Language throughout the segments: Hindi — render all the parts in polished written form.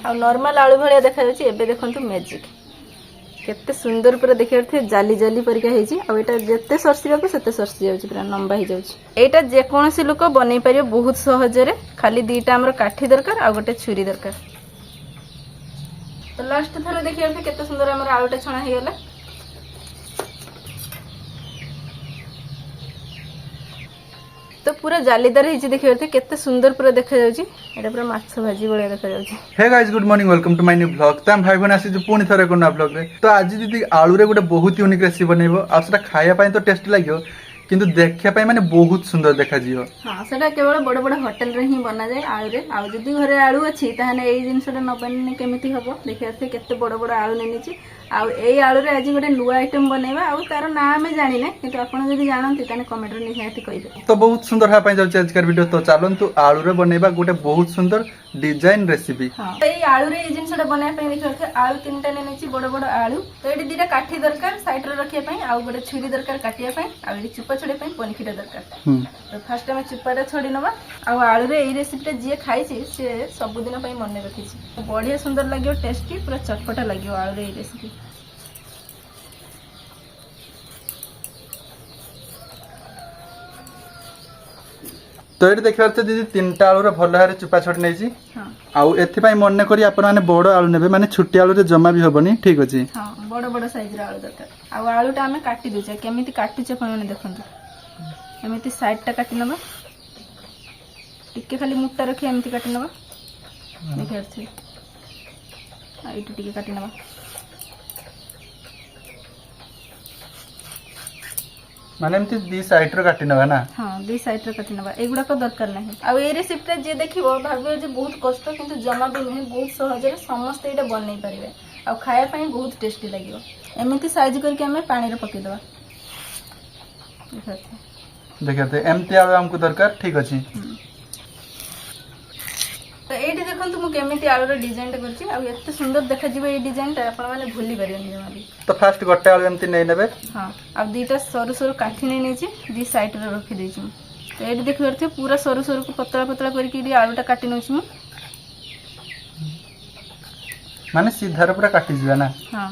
आ नॉर्मल आलू भाया देखा जाउची एबे देखंतु मैजिक केते सुंदर पूरा देखिया थे जाली जाली परिका हेची आ एटा जत्ते सरसिबा को सेते सरसि जाउची पूरा लंबा हे जाउची। एटा जे कोनोसी लोक बनै परियो बहुत सहज रे खाली दीटा हमर काठी दरकार आ गोटे छुरी दरकार। तो लास्ट थरे देखिया थे केते सुंदर हमर आलूटा छणा हे गेला। तो पूरा जालीदार हेची देखियो थे केते सुंदर पूरा देखा जाउची। एटा पूरा माछ भाजी बळिया देखा जाउची। Hey guys good morning welcome to my new blog. तम भाई बन आसी जो पुनी थरे कोना ब्लॉग रे। तो आज दीदी आलू रे गोटे बहुत यूनिक रेसिपी बनेबो आ सेटा खाया पय तो टेस्ट लागियो किंतु देखिया पय माने बहुत सुंदर देखा जियो। हां सेटा केवल बड़ बड़ होटल रे ही बना जाय आलू रे। आ जदी घरे आलू अछि ताहाने एई जिंसटा न बनिने केमिति हबो देखिया थे केते बड़ बड़ आलू नेनिची आ एई आलू रे आज गोटे नुवा आइटम बनेबा आ तार नाम में जानि नै किंतु आपण जदी जानंती ताने कमेंट रे निहाती कहिबे। तो बहुत सुंदर हा पय जाउची आज कर वीडियो। तो चालंतु आलू रे बनेबा गोटे बहुत सुंदर डिजाइन रेसिपी। हां एई आलू रे एई जिंसटा बनाय पय देखियो थे आलू तीनटा नेनिची बड़ बड़ आलू। तो एडी दीटा काठी दरकार साइड रे रखिया पय आ गोटे छुरी दरकार काटिया पय आ एडी चुपा छडे पय पनिखिटा दरकार। तो फर्स्ट हम चुपाटा छडी नबा आ आलू रे एई रेसिपीटा जे खाइची से सब दिन पय मने रखिची। बढ़िया सुंदर लागियो टेस्टी पूरा चटपटा लागियो आलू रे एई रेसिपी। तो ये देखिए दीदी तीनटा आलू रे भल हारे चुपा छड़ी नै छी। हां आउ एथि पय मन करी आपण माने बड़ आलू नेबे माने छोटी आलू रे जमा भी होबनी ठीक अछि। हां बड़ बड़ साइज रे आलू दरकार। आ आलूटा हमें काटी देछे केमिति काटुचे आपण माने देखंतु एमिति साइड टा काटी नबा टिके खाली मुट्टा रखि एमिति काटी नबा देखिया छै आ इटु टिके काटी नबा। माने एमती दी साइड रे काटी नबा ना। हां दी साइड रे काटी नबा एगुडा को दरकार नाही। आ ए रेसिपी जे देखिबो भाबे जे बहुत कष्ट किंतु जमा भी नहीं बहुत सहज रे समस्त एटा बनै परिबे आ खाया पई बहुत टेस्टी लागियो। एमिति साइज करके हमें पानी रे पके दबा देखते एमती आलू हमको दरकार ठीक अछि। तो एठी देखंतु मु केमिति आलू रे डिजाइन करछि आ एते सुंदर देखा जिवो ए डिजाइन ता आपण माने भूली परियनि जमाली। तो फर्स्ट गोटे आलू एमती नै नेबे। हां आ दीटा सरू सरू काठी नै नेछि दी साइड रे रखि देछि। तो एठी देख परथे पूरा सरू सरू को पतला पतला करके दी आलूटा काटी नछि मु माने सीधा रे पूरा काटी जिवा ना। हां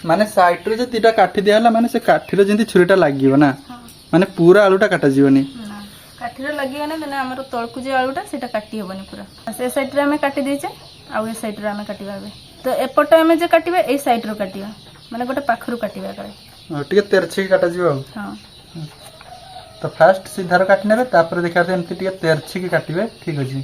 माने साइड रे जे तीटा काठी दियाला माने से काठी रे जेंती छुरीटा लागियो ना। हां माने पूरा आलूटा काटा जीवनी ना काठी रे लागियो ना देने हमर तळकु जे आलूटा सेटा काटी होबनी पूरा। से साइड रे हमें काटी देछे आ ए साइड रे हमें काटिबा बे। तो एपट हमें जे काटिबा ए साइड रो काटिबा माने गोटे पाखरु काटिबा करे टिके तेरछी काटा जीवो। हां तो फर्स्ट सीधा रो काटी नेबे तापर देखा एमती टिके तेरछी के काटिबे ठीक अछि।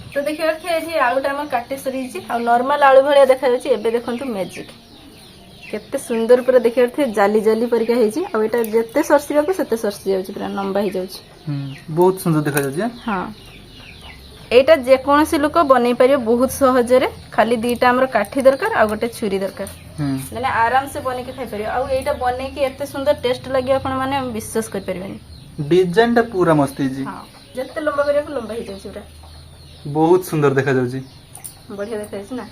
तो देखियो एठी आलूटा हम काटी सरीची आ नॉर्मल आलू भलिया देखा जाउची एबे देखंतु मैजिक केते सुंदर पूरा देखियो थे जाली जाली परिका हेची आ एटा जत्ते सरसिबा को सेते सरसि जाउची पूरा लंबा हे जाउची। बहुत सुंदर देखा जाउची। हां एटा जे कोनोसी लोक बनै परियो बहुत सहज रे खाली दीटा हमर काठी दरकार आ गोटे छुरी दरकार। माने आराम से बनै के खाइ परियो आ एटा बनै के एते सुंदर टेस्ट लागि आपण माने विश्वास कर परिबेनी। डिजाइन टा पूरा मस्त जी। हां जत्ते लंबा करियो को लंबा हे जाउची पूरा बहुत सुंदर देखा जाउची। बढ़िया देखा जाउची ना।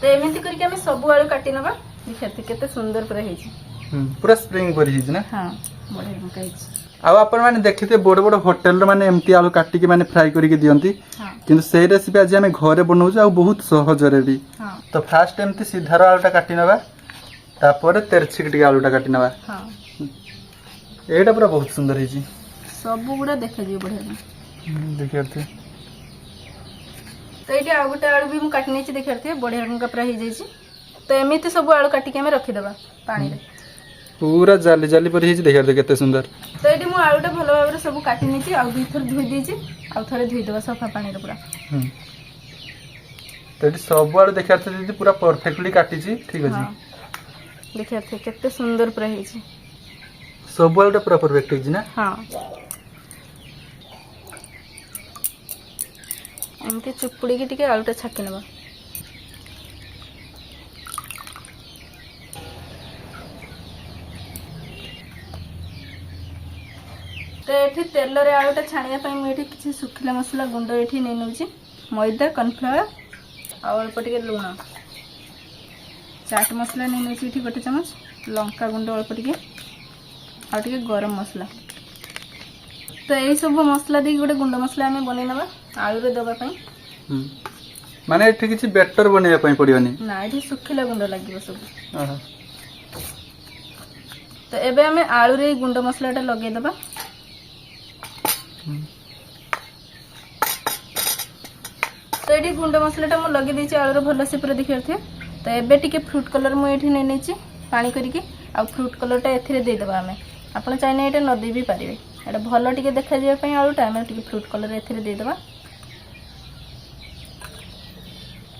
तो एमिति करके हमें सब आलू काटी नबा देखते केते सुंदर पूरा हेची। पूरा स्प्रिंग परि हिज ना। हां बढ़िया मका हेची। आ आपण माने देखिते बड़ बड़ होटल रे माने एमती आलू काटी के माने फ्राई करी के दियंती। हां किंतु से रेसिपी आज हमें घरे बनौज आ बहुत सहज रे भी। हां तो फर्स्ट एमती सीधा रो आलूटा काटी नबा तापर तेरछी के आलूटा काटी नबा। हां एटा पूरा बहुत सुंदर हेची। सब गुडा देखा दियो बढ़िया देखिते। तो ये आउ गोटे आलू भी मुझे काटी नहीं देखते बढ़िया रंग पूरा हो जाए। तो एमती सब आलू काटिक आम रखीदे पानी रे पूरा जाली जाली पर देखते केते सुंदर। तो ये मुझे आलूटा भल भाव सब काटी नहीं आउ दुई थर धोई देछि आउ थरे धोईदेवा सफा पानी रे पूरा। तो ये सब आलू देखते दीदी पूरा परफेक्टली काटी ठीक अछि। देखते केते सुंदर पूरा हेछि सब आलूटा पूरा परफेक्ट हेछि ना। हां एमती चुपुड़ी की टिके आलूटा छाकी नबा। तो ये तेल रे आलूटा छाणिया पई मु एठी किछि सुखिला मसला गुंड एठी नै नउची मैदा कॉर्नफ्लावर और अल्प टिके लुण चाट मसला नहीं नौची गोटे चमच लंका गुंड अल्प टिके और टिके गरम मसला तो यही सब मसला दी गोटे गुंड मसला आम बन ना आलू रे दवाई माने एठी किछि बेटर बनेया पई पड़ियोनी ना ये सुखिला गुंड लगे सब तो एबे हमें आलू रे गुंड मसलाटा लगे दबा तो ये गुंड मसलाटा मु लगे देछि आलू रे भल से पूरा देखि थे तो एबे टिके फ्रूट कलर मु एठी नै नेछि पानी करिके आ फ्रूट कलरटा एथिरे दे दबा हमें आपण चाइना एटा न दे भी पारिबे एटा भल टिके देखा जिया पई आलूटा हमें टिके फ्रूट कलर एथिरे दे दबा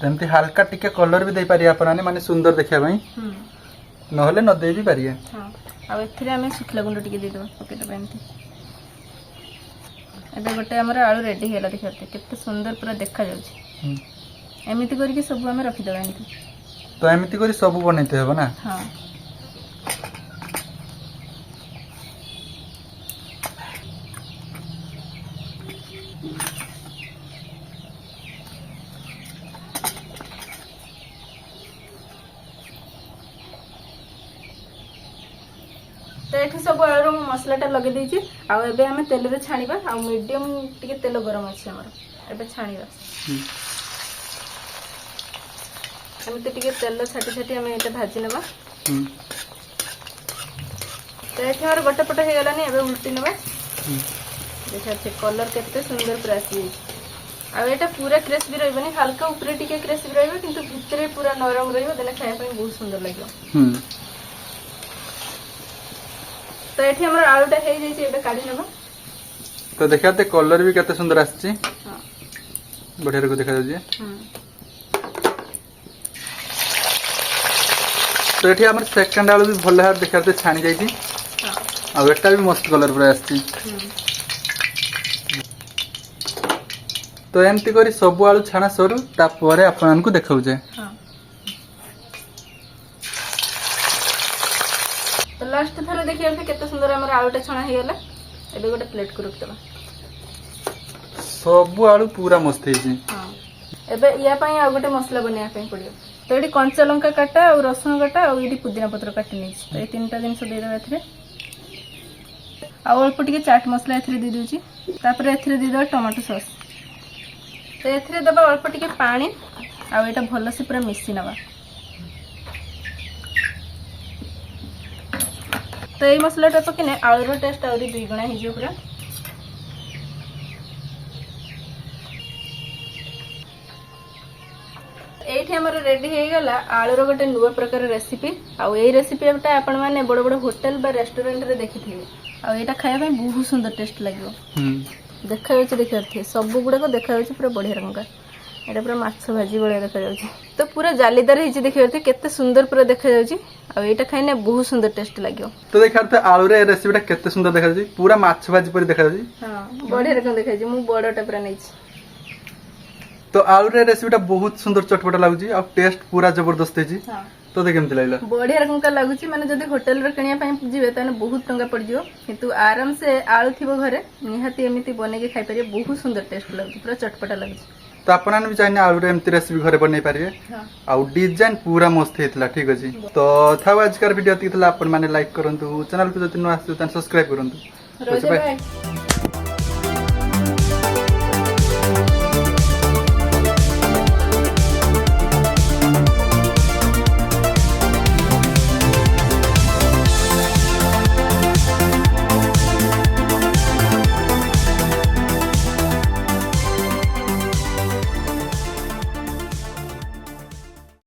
तमती हल्का टिके कलर भी दे पारि आपनाने माने सुंदर देखिया पई नहले न दे भी पारिए हां आ एथिरे हमें सुखला गुंड टिके दे दबा पके दबा एमती एबे गोटे हमर आलू रेडी हेला देखते केते सुंदर पूरा देखा जाउछि एमिति करके सब हमें रखि दबा एमती तो एमिति करी सब बनैते हेबो ना हां तो ये सब आलू मसलाटा लगे देछि आ एबे हमें तेल रे छाणीबा आ मीडियम टिके तेल गरम अछि हमर एबे छाणीबा एमते टिके तेल छाटी छाटी हमें एटा भाजी नेबा तो ये हमर गोटे पट हे गलानी एबे उल्टी नेबा देखा छे कलर केते सुंदर पूरा आसी आ एटा पूरा क्रिस्पी रहबनी हल्का ऊपर टिके क्रिस्पी रहबो किंतु भितरे पूरा नरम रहबो देले खाय पई बहुत सुंदर लागो तो ये हमारे आलूटा हो जाए काढ़ी ना तो देखते कलर भी केते सुंदर आछि बढ़िया को देखा जाउछि तो ये हमर सेकंड आलू भी भल हार देखते छाणी जाइछि आ एटा भी मस्त कलर पूरा आछि तो एमती करी सब आलू छाणा सरू तापरे आपन को देखाउ जे तो लास्ट थर देखिए केते सुंदर हमर आलूटा छणा हे गेला एबे गोटे प्लेट को रख देबा सब आलू पूरा मस्त हेछि हां एबे या पई आ गोटे मसला बनिया पई पड़ियो तो एडी कंचा लंका काटा और रसुन काटा और एडी पुदीना पत्र काटी नै तो ए तीनटा दिन से दे देबा एथरे आ अल्प टिके चाट मसला एथरे दे दोछि तापर एथरे दे देबा टमाटो सॉस तो एथरे देबा अल्प टिके पानी आ एटा भलो से पूरा मिक्सी नबा तो ये मसलाटा पकने आलूर टेस्ट आउरी 2 गुणा हो पूरा एठी हमर रेडी हो गला आलूर गोटे नुआ प्रकार रेसिपी आउ ए रेसिपीटा आपण माने बड़ बड़ होटल बा रेस्टोरेंट रे देखिथिबे आउ एटा खाया ପାଇଁ बहुत सुंदर टेस्ट लागो देखा जाउछ देखते सब गुडा को देखा जाउछ पूरा बढ़िया रंगा एटा पूरा माछ भाजी बढ़िया देखा जाउछ तो पूरा जालीदार हिची देखते केते सुंदर पूरा देखा जाउछ आ एटा खाइने बहुत सुंदर टेस्ट लागो तो देखते आलू रे रेसिपीटा केते सुंदर देखा जाउछ पूरा माछ भाजी पर देखा जाउछ हां बढ़िया रकम देखा जाउछ मु बड़टा पूरा नै तो आलू रे रेसिपीटा बहुत सुंदर चटपटा लागुची आ टेस्ट पूरा जबरदस्त हेची हां तो दे केमति लागला बढ़िया रकम का लागुची माने जदी होटल रे कनिया पई जिवे ताने बहुत टंगा पड़ जियो किंतु आराम से आलू थिबो घरे निहाती एमिति बने के खाइ परिए बहुत सुंदर टेस्ट लागुची पूरा चटपटा लागुची तो आपन भी चाहिए आलू रे एमती रेसिपी घरे बनै परिए आ डिजाइन पूरा मस्त हेतला ठीक अछि तो था आजकार वीडियो तिकला आपन माने लाइक करंतु चैनल पे जति न आसु तन सब्सक्राइब करंतु रोजे बाय।